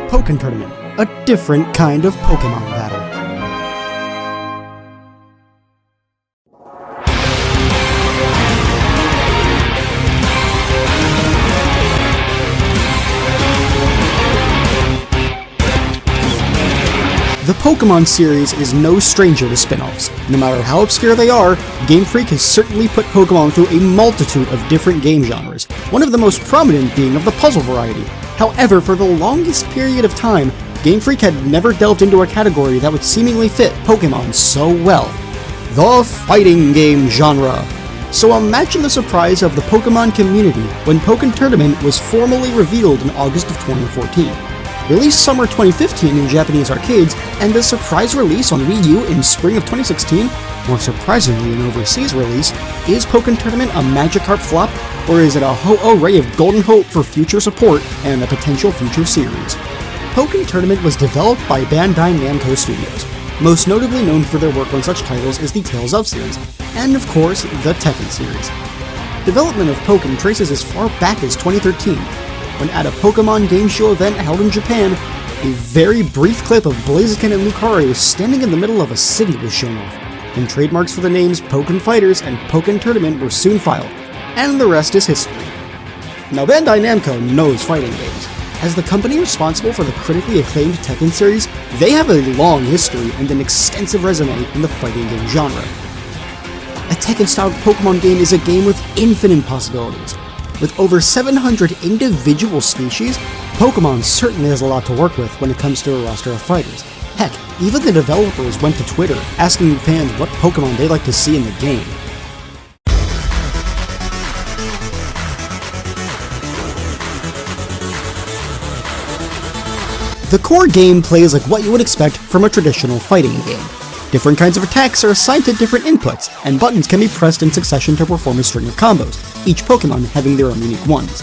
Pokken Tournament, a different kind of Pokemon battle. The Pokemon series is no stranger to spin-offs. No matter how obscure they are, Game Freak has certainly put Pokemon through a multitude of different game genres, one of the most prominent being of the puzzle variety. However, for the longest period of time, Game Freak had never delved into a category that would seemingly fit Pokemon so well: the fighting game genre. So imagine the surprise of the Pokemon community when Pokken Tournament was formally revealed in August of 2014. Released summer 2015 in Japanese arcades, and the surprise release on Wii U in spring of 2016, more surprisingly an overseas release, is Pokken Tournament a Magikarp flop, or is it a whole array of golden hope for future support and a potential future series? Pokken Tournament was developed by Bandai Namco Studios, most notably known for their work on such titles as the Tales of series, and of course, the Tekken series. Development of Pokken traces as far back as 2013, when at a Pokemon game show event held in Japan, a very brief clip of Blaziken and Lucario standing in the middle of a city was shown off, and trademarks for the names Pokken Fighters and Pokken Tournament were soon filed, and the rest is history. Now Bandai Namco knows fighting games. As the company responsible for the critically acclaimed Tekken series, they have a long history and an extensive resume in the fighting game genre. A Tekken-styled Pokemon game is a game with infinite possibilities. With over 700 individual species, Pokemon certainly has a lot to work with when it comes to a roster of fighters. Heck, even the developers went to Twitter asking fans what Pokemon they'd like to see in the game. The core game plays like what you would expect from a traditional fighting game. Different kinds of attacks are assigned to different inputs, and buttons can be pressed in succession to perform a string of combos, each Pokemon having their own unique ones.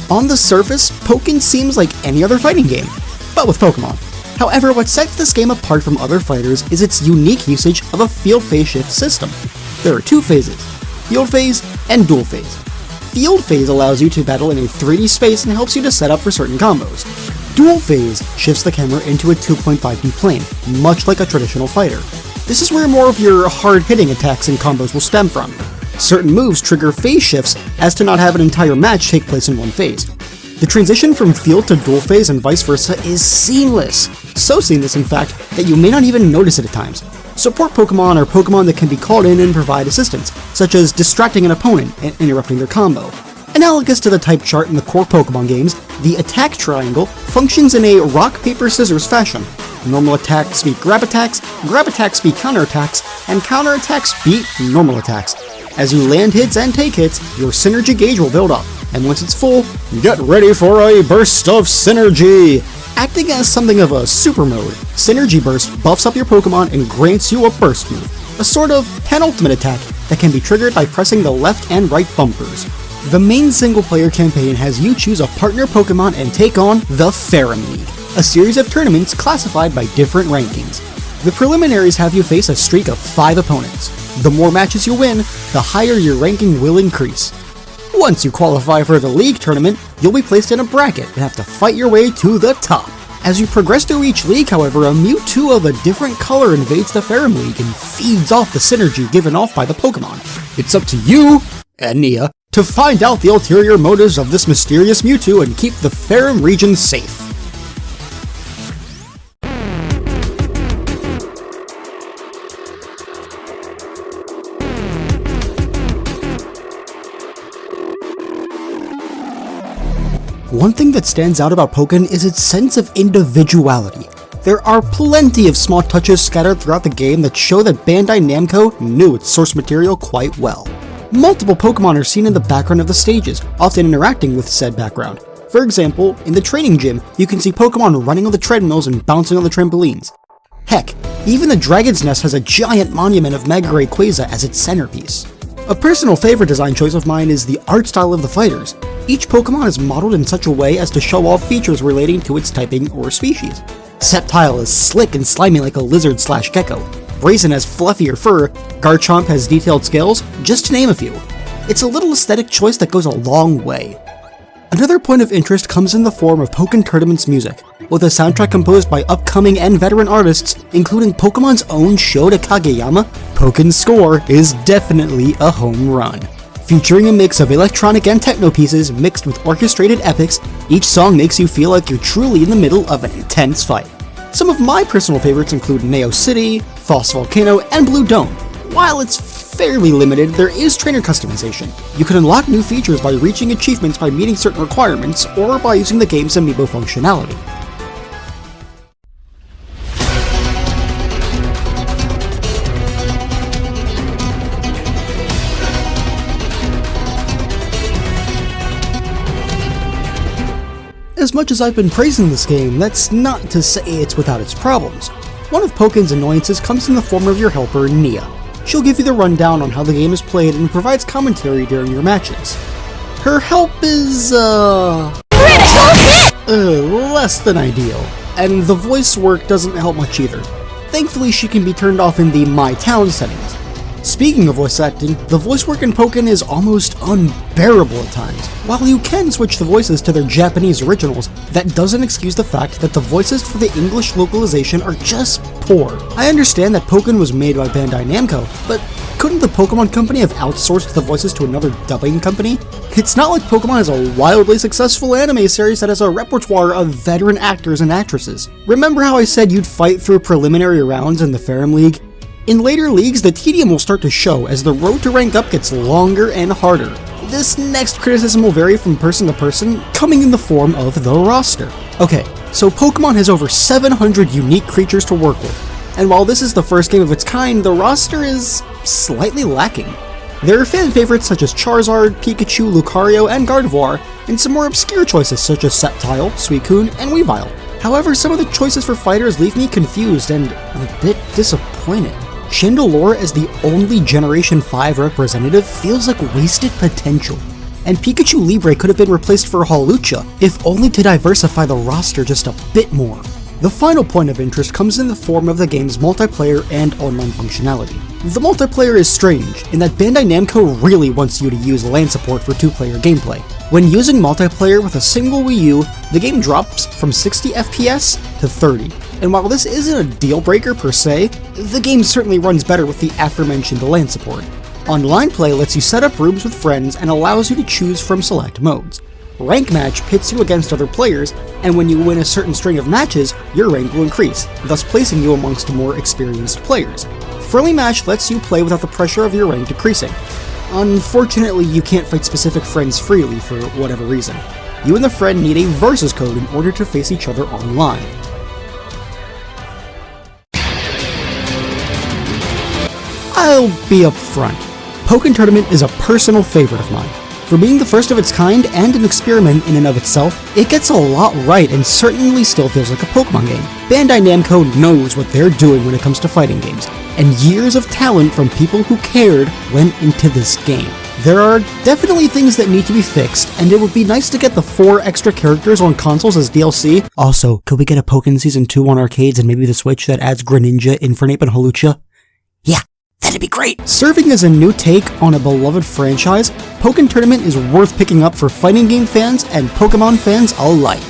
On the surface, Pokken seems like any other fighting game, but with Pokemon. However, what sets this game apart from other fighters is its unique usage of a field phase shift system. There are two phases: field phase and duel phase. Field phase allows you to battle in a 3D space and helps you to set up for certain combos. Duel phase shifts the camera into a 2.5D plane, much like a traditional fighter. This is where more of your hard-hitting attacks and combos will stem from. Certain moves trigger phase shifts as to not have an entire match take place in one phase. The transition from field to duel phase and vice versa is seamless. So seamless, in fact, that you may not even notice it at times. Support Pokemon are Pokemon that can be called in and provide assistance, such as distracting an opponent and interrupting their combo. Analogous to the type chart in the core Pokemon games, the attack triangle functions in a rock-paper-scissors fashion. Normal attacks beat grab attacks beat counterattacks, and counterattacks beat normal attacks. As you land hits and take hits, your synergy gauge will build up, and once it's full, get ready for a burst of synergy! Acting as something of a super mode, Synergy Burst buffs up your Pokemon and grants you a burst move, a sort of penultimate attack that can be triggered by pressing the left and right bumpers. The main single-player campaign has you choose a partner Pokemon and take on the Ferrum League, a series of tournaments classified by different rankings. The preliminaries have you face a streak of 5 opponents. The more matches you win, the higher your ranking will increase. Once you qualify for the League tournament, you'll be placed in a bracket and have to fight your way to the top. As you progress through each league, however, a Mewtwo of a different color invades the Ferrum League and feeds off the synergy given off by the Pokemon. It's up to you, and Nia, to find out the ulterior motives of this mysterious Mewtwo and keep the Ferrum region safe. One thing that stands out about Pokken is its sense of individuality. There are plenty of small touches scattered throughout the game that show that Bandai Namco knew its source material quite well. Multiple Pokemon are seen in the background of the stages, often interacting with said background. For example, in the training gym, you can see Pokemon running on the treadmills and bouncing on the trampolines. Heck, even the Dragon's Nest has a giant monument of Mega Rayquaza as its centerpiece. A personal favorite design choice of mine is the art style of the fighters. Each Pokemon is modeled in such a way as to show off features relating to its typing or species. Sceptile is slick and slimy like a lizard/gecko. Brazen has fluffier fur, Garchomp has detailed scales, just to name a few. It's a little aesthetic choice that goes a long way. Another point of interest comes in the form of Pokken Tournament's music, with a soundtrack composed by upcoming and veteran artists, including Pokemon's own Shota Kageyama. Pokken's score is definitely a home run. Featuring a mix of electronic and techno pieces mixed with orchestrated epics, each song makes you feel like you're truly in the middle of an intense fight. Some of my personal favorites include Neo City, False Volcano, and Blue Dome. While it's fairly limited, there is trainer customization. You can unlock new features by reaching achievements by meeting certain requirements, or by using the game's amiibo functionality. As much as I've been praising this game, that's not to say it's without its problems. One of Pokken's annoyances comes in the form of your helper, Nia. She'll give you the rundown on how the game is played and provides commentary during your matches. Her help is, less than ideal, and the voice work doesn't help much either. Thankfully, she can be turned off in the My Town settings. Speaking of voice acting, the voice work in Pokken is almost unbearable at times. While you can switch the voices to their Japanese originals, that doesn't excuse the fact that the voices for the English localization are just poor. I understand that Pokken was made by Bandai Namco, but couldn't the Pokemon Company have outsourced the voices to another dubbing company? It's not like Pokemon is a wildly successful anime series that has a repertoire of veteran actors and actresses. Remember how I said you'd fight through preliminary rounds in the Ferrum League? In later leagues, the tedium will start to show as the road to rank up gets longer and harder. This next criticism will vary from person to person, coming in the form of the roster. Okay, so Pokemon has over 700 unique creatures to work with, and while this is the first game of its kind, the roster is slightly lacking. There are fan favorites such as Charizard, Pikachu, Lucario, and Gardevoir, and some more obscure choices such as Sceptile, Suicune, and Weavile. However, some of the choices for fighters leave me confused and a bit disappointed. Chandelure as the only Generation 5 representative feels like wasted potential, and Pikachu Libre could have been replaced for Hawlucha, if only to diversify the roster just a bit more. The final point of interest comes in the form of the game's multiplayer and online functionality. The multiplayer is strange, in that Bandai Namco really wants you to use LAN support for two-player gameplay. When using multiplayer with a single Wii U, the game drops from 60 FPS to 30. And while this isn't a deal breaker per se, the game certainly runs better with the aforementioned LAN support. Online play lets you set up rooms with friends and allows you to choose from select modes. Rank Match pits you against other players, and when you win a certain string of matches, your rank will increase, thus placing you amongst more experienced players. Friendly Match lets you play without the pressure of your rank decreasing. Unfortunately, you can't fight specific friends freely for whatever reason. You and the friend need a versus code in order to face each other online. I'll be upfront. Pokken Tournament is a personal favorite of mine. For being the first of its kind and an experiment in and of itself, it gets a lot right and certainly still feels like a Pokemon game. Bandai Namco knows what they're doing when it comes to fighting games, and years of talent from people who cared went into this game. There are definitely things that need to be fixed, and it would be nice to get the 4 extra characters on consoles as DLC. Also, could we get a Pokken Season 2 on arcades and maybe the Switch that adds Greninja, Infernape, and Hawlucha? Yeah, that'd be great! Serving as a new take on a beloved franchise, Pokken Tournament is worth picking up for fighting game fans and Pokemon fans alike.